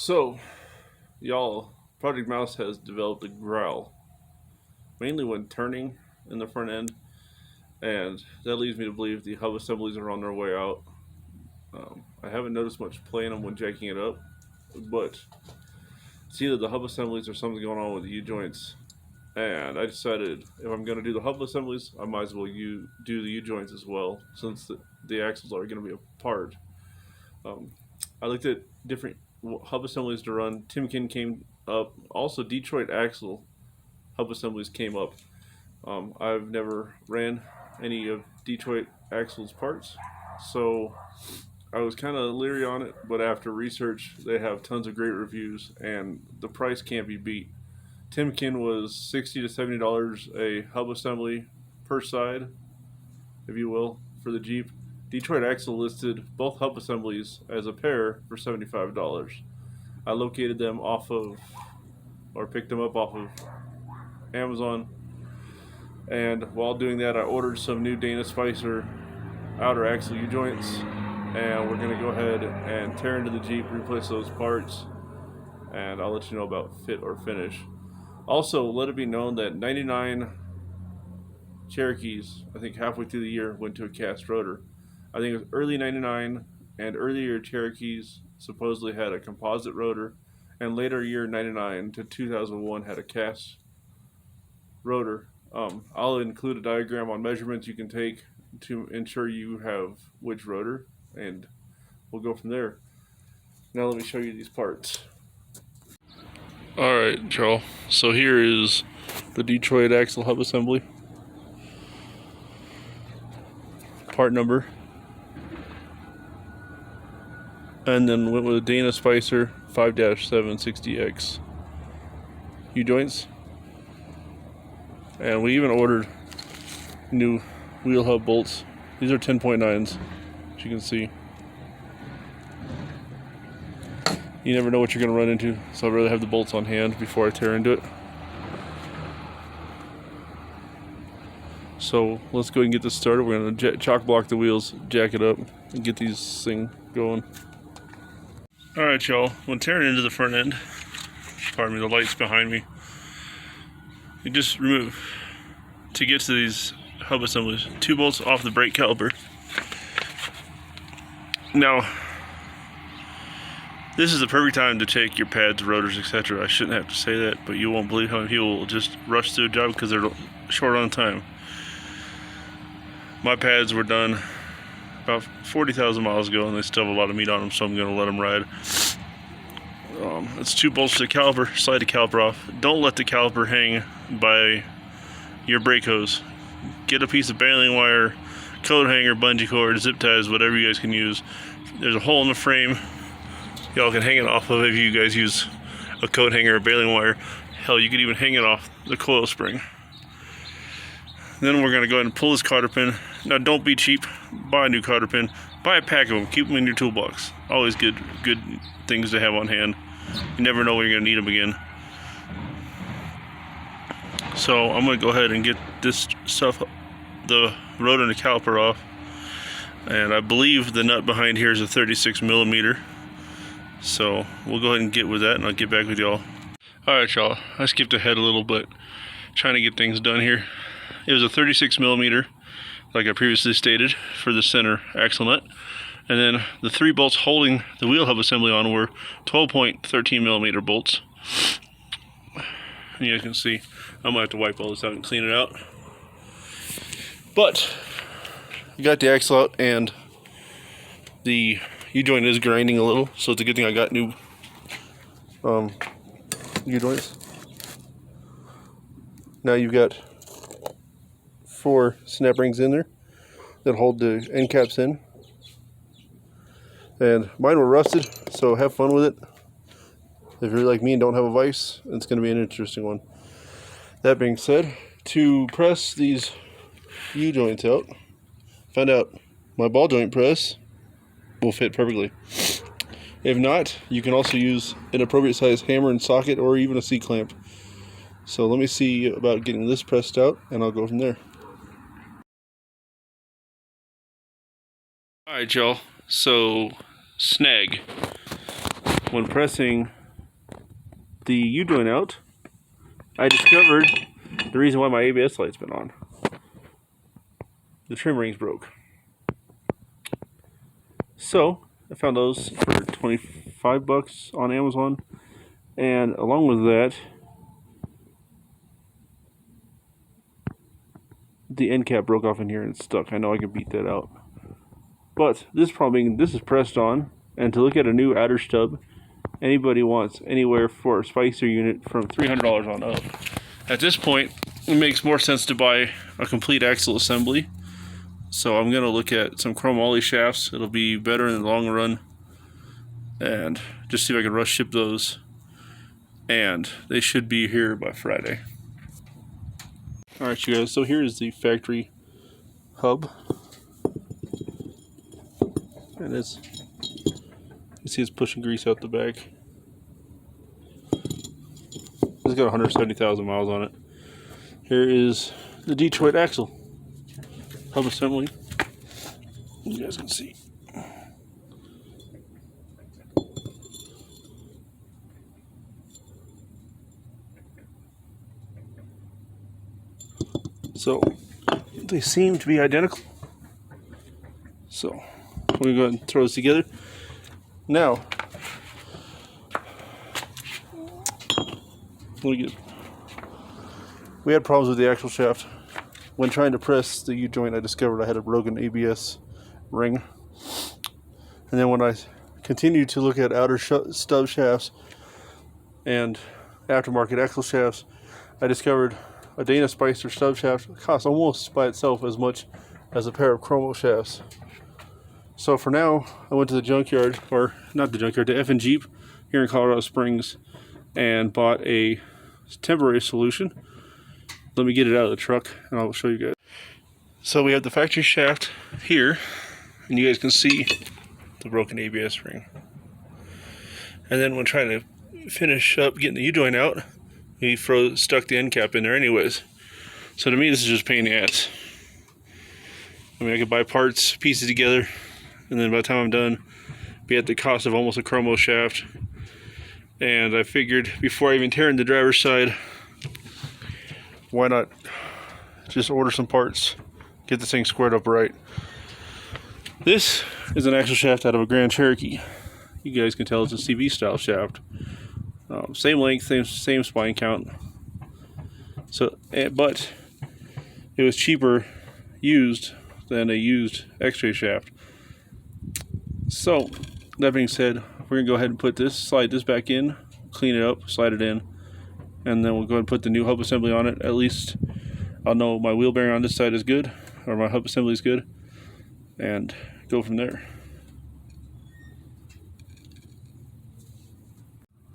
So, y'all, Project Mouse has developed a growl, mainly when turning in the front end, and that leads me to believe the hub assemblies are on their way out. I haven't noticed much play in them when jacking it up, but it's either the hub assemblies or something going on with the U joints. And I decided if I'm going to do the hub assemblies, I might as well do the U joints as well, since the axles are going to be apart. Um, I looked at different hub assemblies to run. Timken came up. Also, Detroit Axle hub assemblies came up. I've never ran any of Detroit Axle's parts, so I was kind of leery on it. But after research, they have tons of great reviews, and the price can't be beat. Timken was $60 to $70 a hub assembly per side, if you will, for the Jeep. Detroit Axle listed both hub assemblies as a pair for $75. I located them off of, or picked them up off of Amazon, and while doing that, I ordered some new Dana Spicer outer axle U joints, and we're gonna go ahead and tear into the Jeep, replace those parts, and I'll let you know about fit or finish. Also, let it be known that 99 Cherokees, I think halfway through the year, went to a cast rotor. I think it was early 99 and earlier Cherokees supposedly had a composite rotor, and later year 99 to 2001 had a cast rotor. I'll include a diagram on measurements you can take to ensure you have which rotor, and we'll go from there. Now let me show you these parts. Alright, Joel. So here is the Detroit axle hub assembly. Part number. And then went with a Dana Spicer 5-760X U joints. And we even ordered new wheel hub bolts. These are 10.9s, as you can see. You never know what you're going to run into, so I'd rather have the bolts on hand before I tear into it. So let's go ahead and get this started. We're going to chalk block the wheels, jack it up, and get these thing going. Alright, y'all, when tearing into the front end, pardon me, the light's behind me, you just remove, to get to these hub assemblies, 2 bolts off the brake caliper. Now, this is the perfect time to check your pads, rotors, etc. I shouldn't have to say that, but you won't believe how many people will just rush through a job because they're short on time. My pads were done about 40,000 miles ago, and they still have a lot of meat on them, so I'm going to let them ride. It's 2 bolts to the caliper. Slide the caliper off. Don't let the caliper hang by your brake hose. Get a piece of baling wire, coat hanger, bungee cord, zip ties, whatever you guys can use. There's a hole in the frame y'all can hang it off of if you guys use a coat hanger or baling wire. Hell, you could even hang it off the coil spring. Then we're going to go ahead and pull this cotter pin. Now, don't be cheap. Buy a new cotter pin. Buy a pack of them. Keep them in your toolbox. Always good things to have on hand. You never know when you're going to need them again. So I'm going to go ahead and get this stuff, the rotor and the caliper off. And I believe the nut behind here is a 36 millimeter. So we'll go ahead and get with that, and I'll get back with y'all. Alright, y'all. I skipped ahead a little bit, trying to get things done here. It was a 36 millimeter, like I previously stated, for the center axle nut. And then the 3 bolts holding the wheel hub assembly on were 12.13 millimeter bolts. And you can see, I'm going to have to wipe all this out and clean it out. But, I got the axle out, and the U-joint is grinding a little, so it's a good thing I got new U-joints. Now you've got 4 snap rings in there that hold the end caps in. And mine were rusted, so have fun with it. If you're like me and don't have a vise, it's going to be an interesting one. That being said, to press these U-joints out, found out my ball joint press will fit perfectly. If not, you can also use an appropriate size hammer and socket, or even a C-clamp. So let me see about getting this pressed out, and I'll go from there. Alright, y'all. So, snag. when pressing the U-joint out, I discovered the reason why my ABS light's been on. The trim rings broke. So I found those for $25 on Amazon, and along with that, the end cap broke off in here and it's stuck. I know I can beat that out. But this is pressed on, and to look at a new outer stub, anybody wants anywhere for a spicer unit from $300 on up. At this point, it makes more sense to buy a complete axle assembly. So I'm going to look at some chrome ollie shafts. It'll be better in the long run, and just see if I can rush ship those. And they should be here by Friday. Alright, you guys, so here is the factory hub. And you see it's pushing grease out the back. It's got 170,000 miles on it. Here is the Detroit axle hub assembly. You guys can see. So they seem to be identical. So we're going to go ahead and throw this together. Now, we had problems with the axle shaft. When trying to press the U-joint, I discovered I had a broken ABS ring. And then when I continued to look at outer stub shafts and aftermarket axle shafts, I discovered a Dana Spicer stub shaft costs almost by itself as much as a pair of chromo shafts. So for now, I went to the junkyard, or not the junkyard, to F and Jeep here in Colorado Springs, and bought a temporary solution. Let me get it out of the truck and I'll show you guys. So we have the factory shaft here, and you guys can see the broken ABS ring. And then when trying to finish up getting the U-joint out, we stuck the end cap in there anyways. So to me, this is just a pain in the ass. I mean, I could buy parts, pieces together, and then by the time I'm done, be at the cost of almost a chromo shaft. And I figured before I even tear in the driver's side, why not just order some parts, get this thing squared up right. This is an axle shaft out of a Grand Cherokee. You guys can tell it's a CV style shaft. Same length, same spine count. So, but it was cheaper used than a used X-ray shaft. So that being said, we're gonna go ahead and slide this back in, clean it up, slide it in, and then we'll go ahead and put the new hub assembly on it. At least I'll know my wheel bearing on this side is good, or my hub assembly is good, and go from there.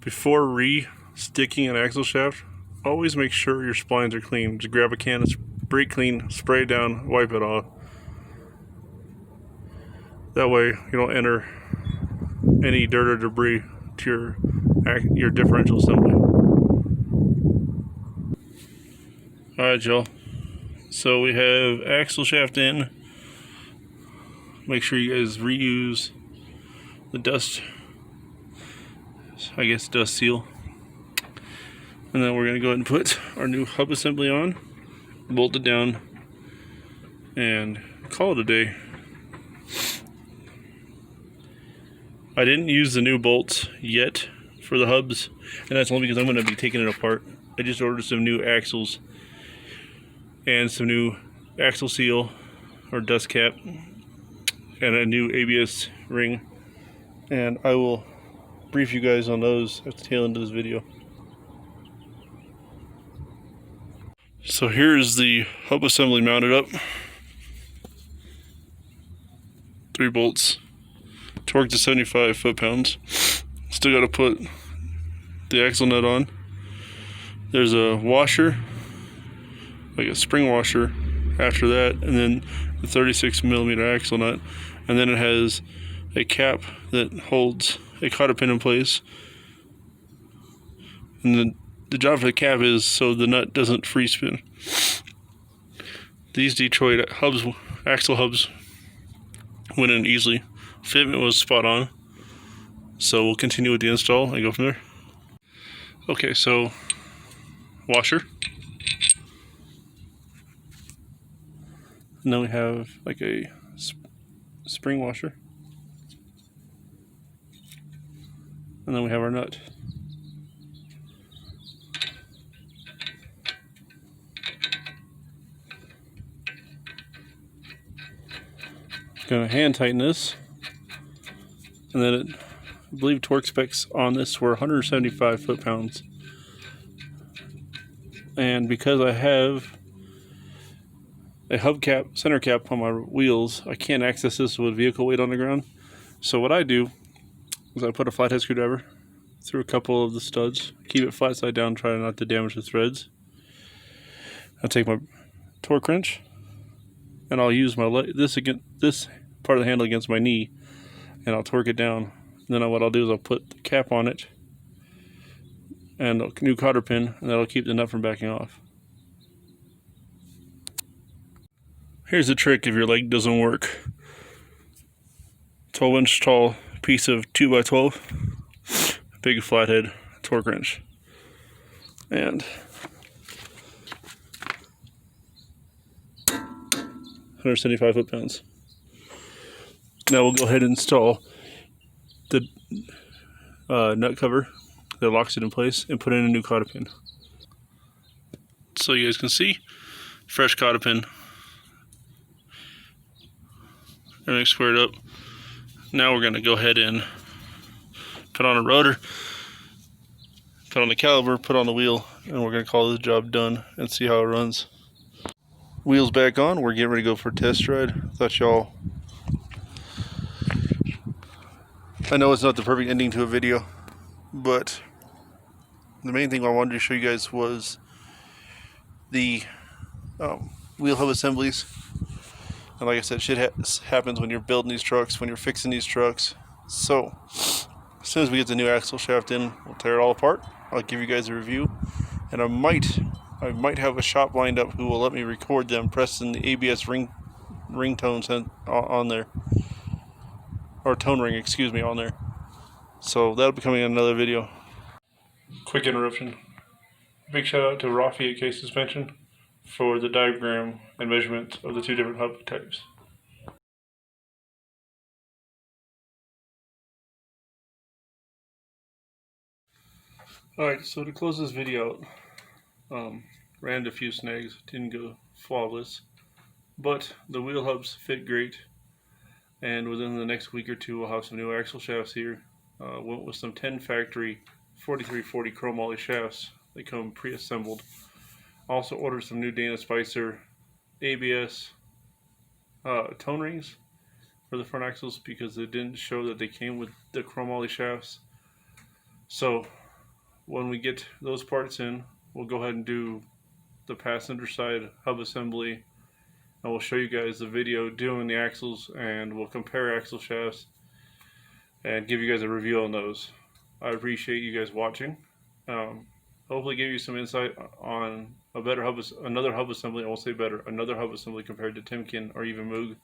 Before re-sticking an axle shaft, always make sure your splines are clean. Just grab a can of brake clean, spray it down, wipe it off. That way you don't enter any dirt or debris to your differential assembly. Alright, y'all. So we have axle shaft in. Make sure you guys reuse the dust seal. And then we're going to go ahead and put our new hub assembly on, bolt it down, and call it a day. I didn't use the new bolts yet for the hubs, and that's only because I'm going to be taking it apart. I just ordered some new axles and some new axle seal or dust cap and a new ABS ring, and I will brief you guys on those at the tail end of this video. So here's the hub assembly mounted up. 3 bolts, torque to 75 foot-pounds. Still got to put the axle nut on. There's a washer, like a spring washer after that, and then the 36mm axle nut, and then it has a cap that holds a cotter pin in place, and the job for the cap is so the nut doesn't free spin. These Detroit axle hubs went in easily. Fitment was spot on, So we'll continue with the install and go from there. Okay, so washer. And then we have like a spring washer. And then we have our nut. Gonna hand tighten this. And then I believe torque specs on this were 175 foot-pounds. And because I have a hubcap, center cap on my wheels, I can't access this with vehicle weight on the ground. So what I do is I put a flathead screwdriver through a couple of the studs, keep it flat side down, try not to damage the threads. I'll take my torque wrench and I'll use my this part of the handle against my knee, and I'll torque it down. And then what I'll do is I'll put the cap on it and a new cotter pin, and that'll keep the nut from backing off. Here's the trick if your leg doesn't work. 12-inch tall piece of 2x12, big flathead torque wrench, and 175 foot-pounds. Now we'll go ahead and install the nut cover that locks it in place and put in a new cotter pin. So you guys can see, fresh cotter pin. Everything's squared up. Now we're going to go ahead and put on a rotor, put on the caliper, put on the wheel, and we're going to call this job done and see how it runs. Wheels back on. We're getting ready to go for a test ride. I know it's not the perfect ending to a video, but the main thing I wanted to show you guys was the wheel hub assemblies. And like I said, shit happens when you're building these trucks, when you're fixing these trucks. So as soon as we get the new axle shaft in, we'll tear it all apart. I'll give you guys a review, and I might have a shop lined up who will let me record them pressing the ABS ringtones on there, or tone ring, excuse me, on there. So that'll be coming in another video. Quick interruption. Big shout out to Rafi at K Suspension for the diagram and measurement of the two different hub types. Alright, so to close this video out, ran into a few snags, didn't go flawless, but the wheel hubs fit great, and within the next week or two we'll have some new axle shafts here. Went with some 10 factory 4340 chromoly shafts. They come pre-assembled. Also ordered some new Dana Spicer ABS tone rings for the front axles because they didn't show that they came with the chromoly shafts. So when we get those parts in, we'll go ahead and do the passenger side hub assembly, and we'll show you guys the video doing the axles, and we'll compare axle shafts and give you guys a review on those. I appreciate you guys watching. Hopefully give you some insight on another hub assembly. I won't say better, another hub assembly compared to Timken or even Moog.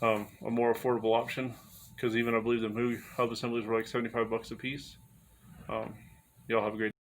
A more affordable option, because even I believe the Moog hub assemblies were like $75 a piece. Y'all have a great day.